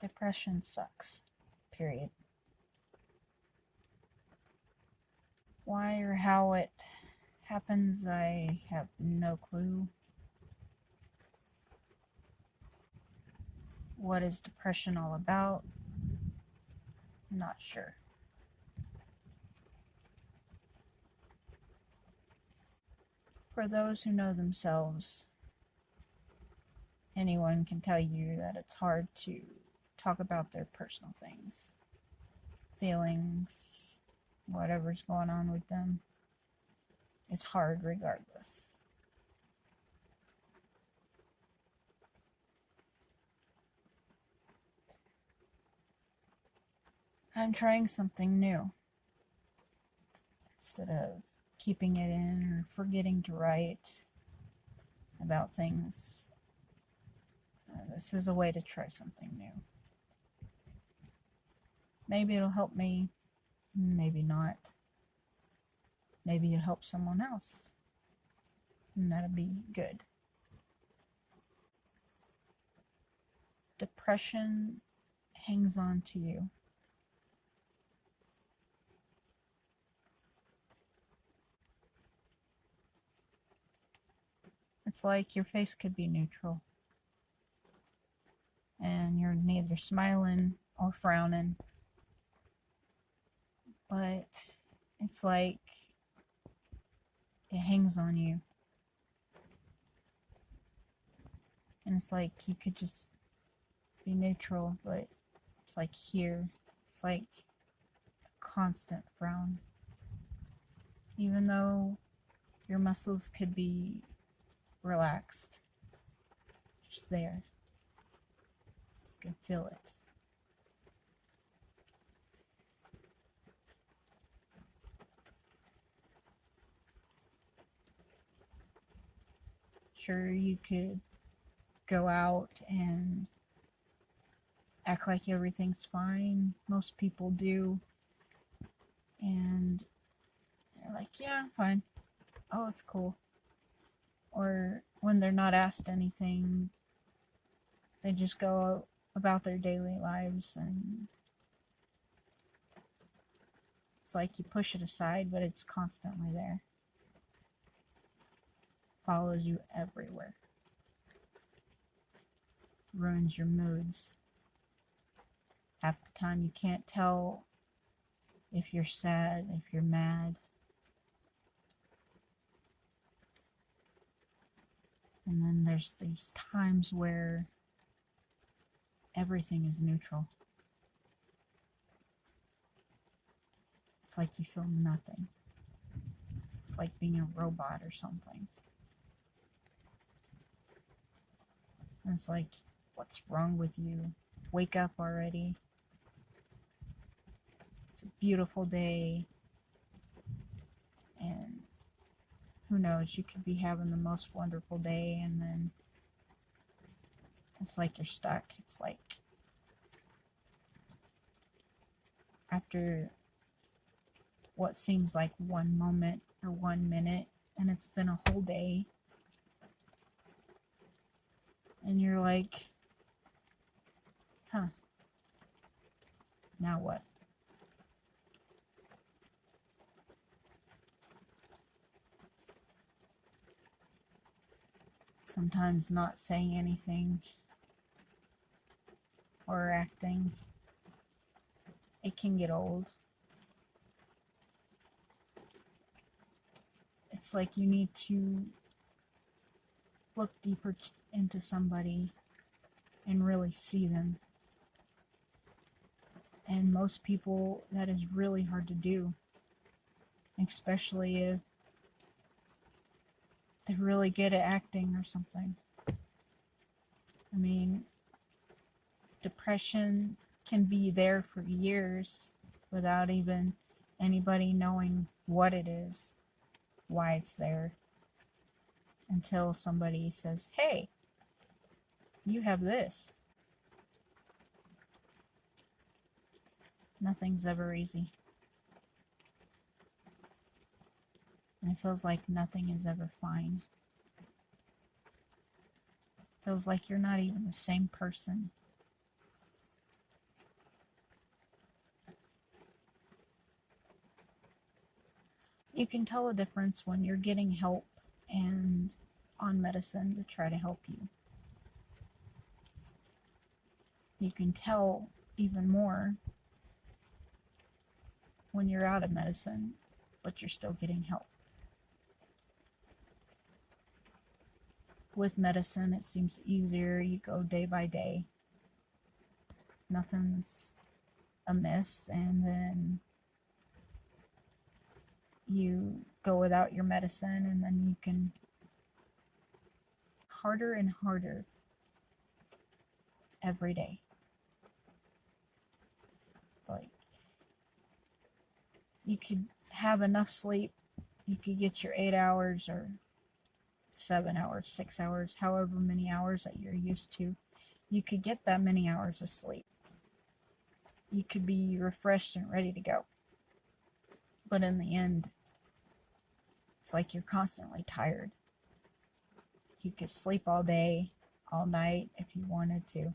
Depression sucks. Period. Why or how it happens, I have no clue. What is depression all about? Not sure. For those who know themselves, anyone can tell you that it's hard to talk about their personal things, feelings, whatever's going on with them. It's hard regardless. I'm trying something new. Instead of keeping it in or forgetting to write about things, this is a way to try something new. Maybe it'll help me, maybe not. Maybe it'll help someone else, and that'll be good. Depression hangs on to you. It's like your face could be neutral, and you're neither smiling or frowning, but it's like it hangs on you. And it's like you could just be neutral, but it's like here, it's like a constant frown. Even though your muscles could be relaxed, it's just there. You can feel it. Sure, you could go out and act like everything's fine. Most people do. And they're like, yeah, I'm fine. Oh, it's cool. Or when they're not asked anything, they just go about their daily lives, and it's like you push it aside, but it's constantly there. Follows you everywhere. Ruins your moods. Half the time you can't tell if you're sad, if you're mad. And then there's these times where everything is neutral. It's like you feel nothing. It's like being a robot or something. And it's like, what's wrong with you? Wake up already. It's a beautiful day. And who knows, you could be having the most wonderful day, and then it's like you're stuck. It's like after what seems like one moment or 1 minute, and it's been a whole day, and you're like, huh, now what? Sometimes not saying anything or acting, it can get old. It's like you need to look deeper into somebody and really see them. And most people, that is really hard to do, especially if they're really good at acting or something. I mean, depression can be there for years without even anybody knowing what it is, why it's there, until somebody says, hey, you have this. Nothing's ever easy. And it feels like nothing is ever fine. It feels like you're not even the same person. You can tell a difference when you're getting help and on medicine to try to help you. You can tell even more when you're out of medicine, but you're still getting help. With medicine, it seems easier. You go day by day. Nothing's amiss, and then you go without your medicine, and then you can harder and harder every day. Like, you could have enough sleep, you could get your 8 hours or 7 hours, 6 hours, however many hours that you're used to. You could get that many hours of sleep. You could be refreshed and ready to go. But in the end, it's like you're constantly tired. You could sleep all day, all night if you wanted to,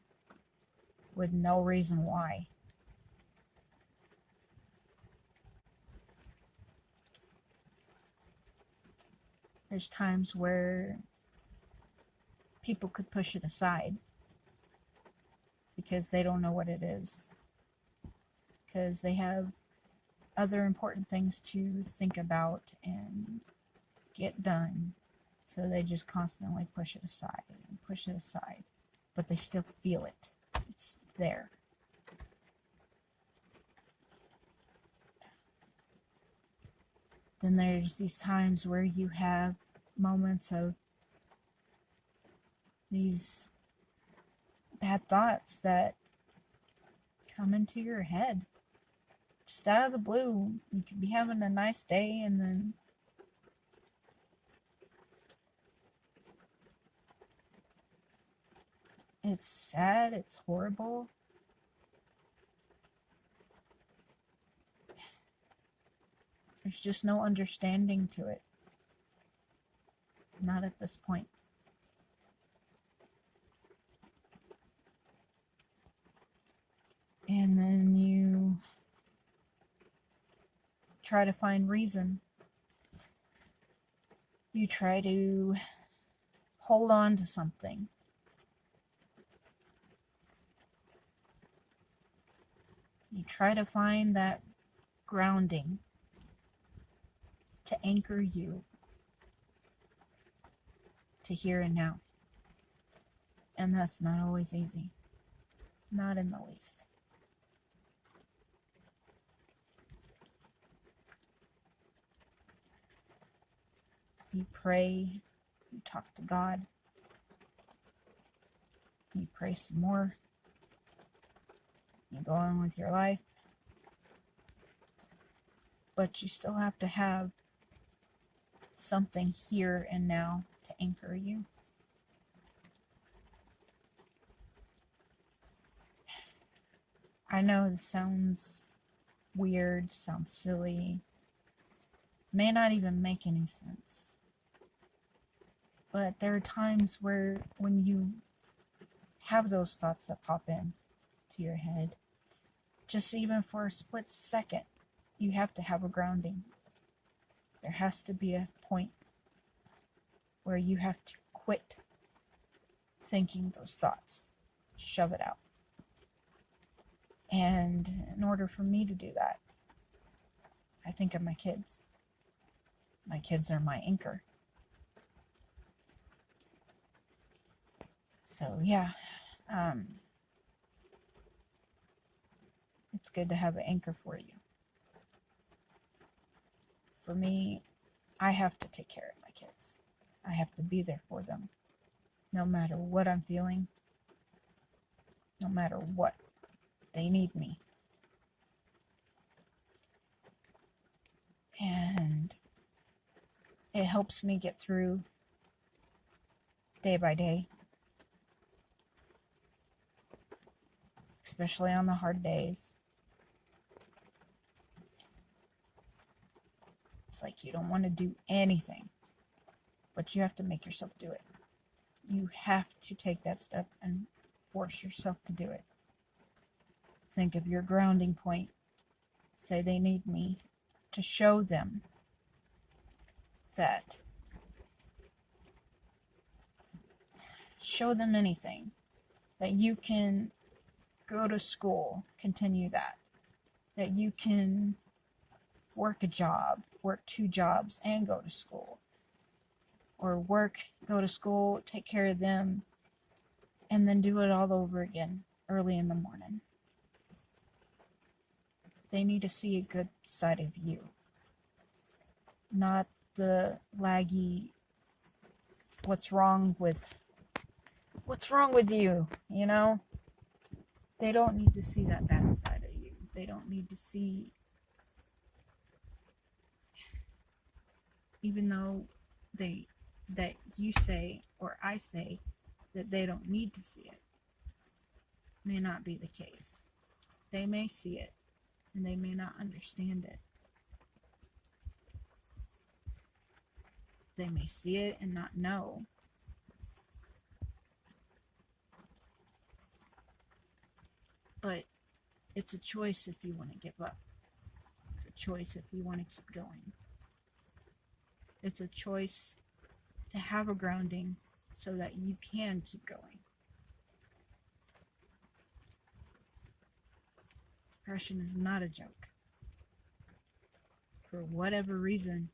with no reason why. There's times where people could push it aside because they don't know what it is, because they have other important things to think about and get done. So they just constantly push it aside and push it aside, but they still feel it. It's there. Then there's these times where you have moments of these bad thoughts that come into your head just out of the blue. You could be having a nice day, and then it's sad, it's horrible. There's just no understanding to it. Not at this point. And then you try to find reason. You try to hold on to something. You try to find that grounding to anchor you to here and now. And that's not always easy. Not in the least. You pray, you talk to God, you pray some more, you go on with your life, but you still have to have something here and now to anchor you. I know this sounds weird, sounds silly, may not even make any sense. But there are times where when you have those thoughts that pop in to your head, just even for a split second, you have to have a grounding. There has to be a point where you have to quit thinking those thoughts. Shove it out. And in order for me to do that, I think of my kids. My kids are my anchor. So yeah, it's good to have an anchor for you. For me, I have to take care of my kids. I have to be there for them, no matter what I'm feeling, no matter what. They need me. And it helps me get through day by day, especially on the hard days. It's like you don't want to do anything, but you have to make yourself do it. You have to take that step and force yourself to do it. Think of your grounding point. Say they need me to show them that. Show them anything. That you can go to school, continue that. That you can work a job, work 2 jobs, and go to school. Or work, go to school, take care of them, and then do it all over again early in the morning. They need to see a good side of you. Not the laggy, what's wrong with you, you know? They don't need to see that bad side of you. They don't need to see, even though that you say or I say that they don't need to see it, may not be the case. They may see it and they may not understand it. They may see it and not know. But it's a choice if you want to give up. It's a choice if you want to keep going. It's a choice to have a grounding so that you can keep going. Depression is not a joke. For whatever reason,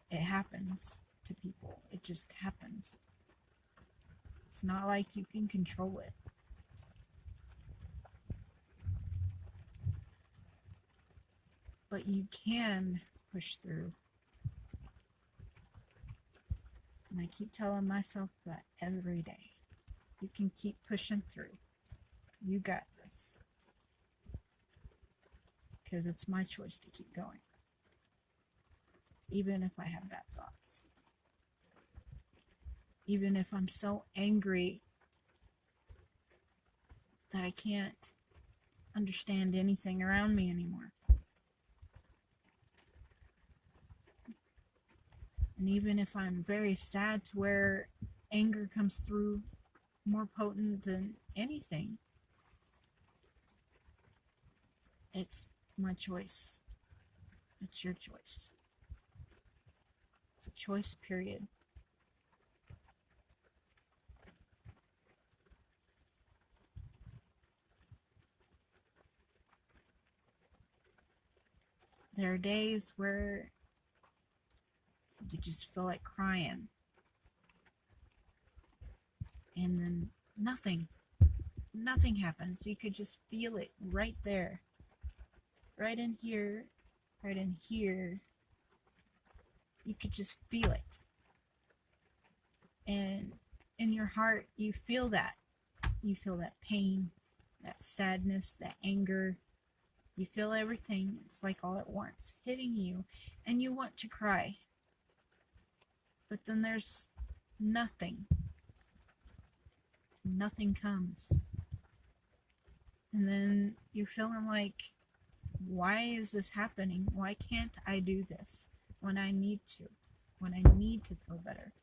it happens to people. It just happens. It's not like you can control it. But you can push through. And I keep telling myself that every day. You can keep pushing through. You got this. Because it's my choice to keep going. Even if I have bad thoughts. Even if I'm so angry that I can't understand anything around me anymore. And even if I'm very sad to where anger comes through more potent than anything, it's my choice. It's your choice. It's a choice, period. There are days where you just feel like crying. And then nothing happens. You could just feel it right there. Right in here. Right in here. You could just feel it. And in your heart, you feel that. You feel that pain, that sadness, that anger. You feel everything. It's like all at once hitting you. And you want to cry. But then there's nothing. Nothing comes. And then you're feeling like, why is this happening? Why can't I do this when I need to? When I need to feel better?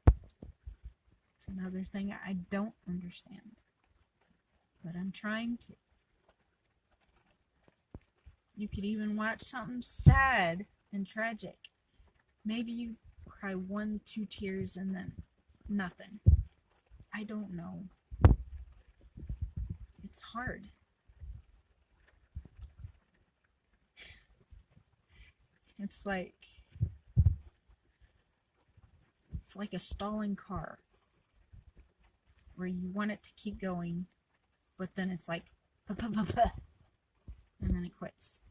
It's another thing I don't understand. But I'm trying to. You could even watch something sad and tragic. Maybe you cry 1, 2 tears and then nothing. I don't know. It's hard. It's like a stalling car where you want it to keep going, but then it's like, and then it quits.